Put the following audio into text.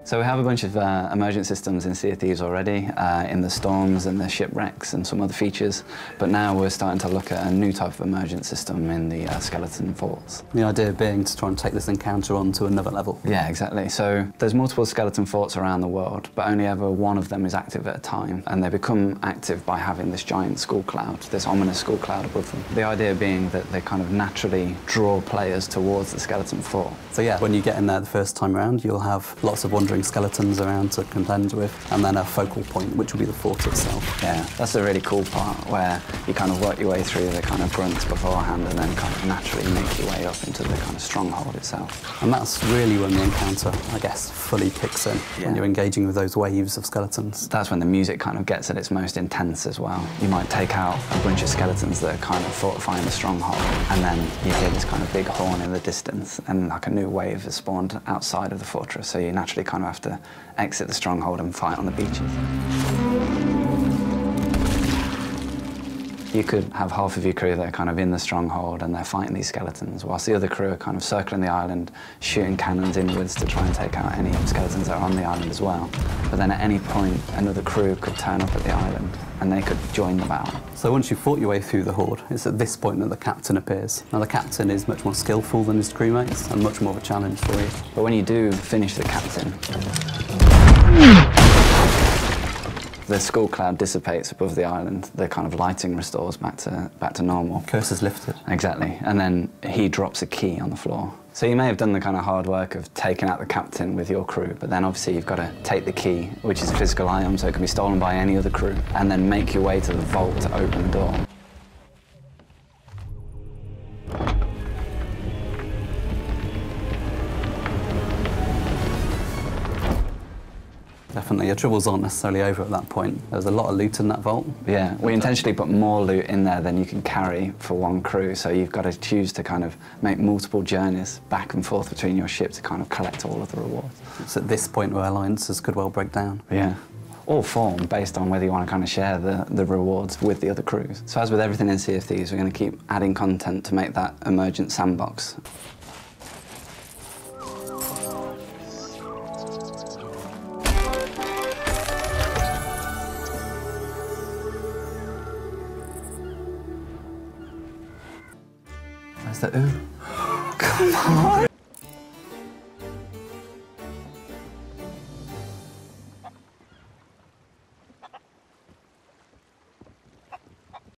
So we have a bunch of emergent systems in Sea of Thieves already, in the storms and the shipwrecks and some other features, but now we're starting to look at a new type of emergent system in the skeleton forts. The idea being to try and take this encounter on to another level. Yeah, exactly. So there's multiple skeleton forts around the world, but only ever one of them is active at a time, and they become active by having this giant skull cloud, this ominous skull cloud above them. The idea being that they kind of naturally draw players towards the skeleton fort. So yeah, when you get in there the first time around, you'll have lots of wandering skeletons around to contend with, and then a focal point, which will be the fort itself. Yeah, that's the really cool part, where you kind of work your way through the kind of grunts beforehand and then kind of naturally make your way up into the kind of stronghold itself. And that's really when the encounter, I guess, fully kicks in, when you're engaging with those waves of skeletons. That's when the music kind of gets at its most intense as well. You might take out a bunch of skeletons that are kind of fortifying the stronghold, and then you hear this kind of big horn in the distance, and like a new wave has spawned outside of the fortress, so you naturally kind of have to exit the stronghold and fight on the beaches. You could have half of your crew that are kind of in the stronghold and they're fighting these skeletons, whilst the other crew are kind of circling the island, shooting cannons inwards to try and take out any skeletons that are on the island as well. But then at any point, another crew could turn up at the island and they could join the battle. So once you've fought your way through the horde, it's at this point that the captain appears. Now the captain is much more skillful than his crewmates and much more of a challenge for you. But when you do finish the captain, the skull cloud dissipates above the island. The kind of lighting restores back to normal. Curse is lifted. Exactly. And then he drops a key on the floor. So you may have done the kind of hard work of taking out the captain with your crew, but then obviously you've got to take the key, which is a physical item, so it can be stolen by any other crew, and then make your way to the vault to open the door. Definitely, your troubles aren't necessarily over at that point. There's a lot of loot in that vault. Yeah, we intentionally put more loot in there than you can carry for one crew, so you've got to choose to kind of make multiple journeys back and forth between your ship to kind of collect all of the rewards. It's at this point where alliances could well break down. Yeah. All form based on whether you want to kind of share the rewards with the other crews. So as with everything in Sea of Thieves, we're going to keep adding content to make that emergent sandbox. Where's the ooh? Come on!